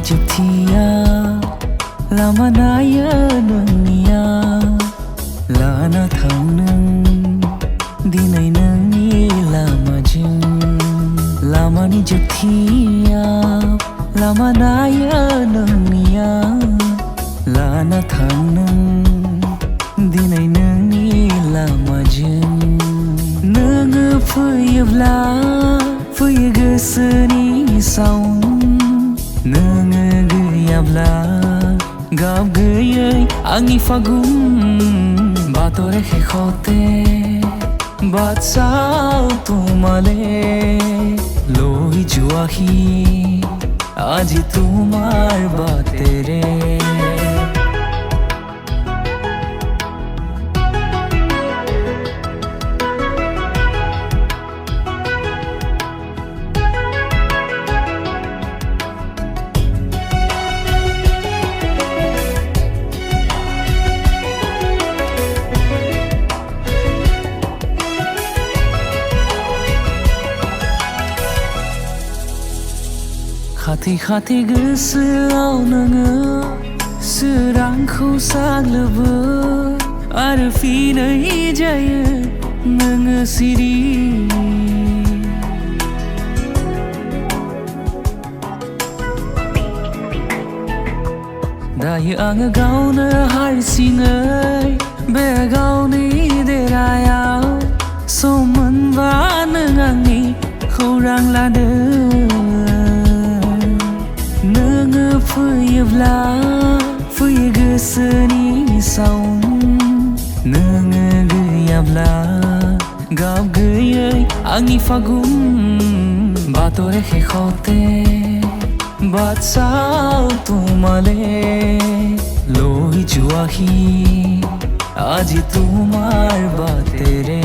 जोबथिया लामा नायो नोंनिया लाना थां नों दिनै नोंनि लामाजों लामानि जोबथिया लामा नायो नोंनिया लाना थां नों दिनै नोंनि लामाजों नोङो फैयोब्ला फैयो गोसोनि सावन नोङो गैयाब्ला गाब गैयै आंनि फागुन বাতরে শেষতে বাট চাও তোমালে লৈ যোৱাহি আজি তোমাৰ বাটেৰে खाथि खाथि गोसोआव नोङो सोरांखौ साग्लोबो आरो फिनै जायो नोङो सिरि दायो आङो गावनो हारसिङै बे गावनि देरायाव सम मोनबा नों आंनि खौरां लादो नोङो फैयोब्ला फैयो गोसोनि सावन नोङो गैयाब्ला गाब गैयै आंनि फागुन বাতরে শেষতে বাট চাও তোমালে লৈ যোৱাহি আজি তোমাৰ বাটেৰে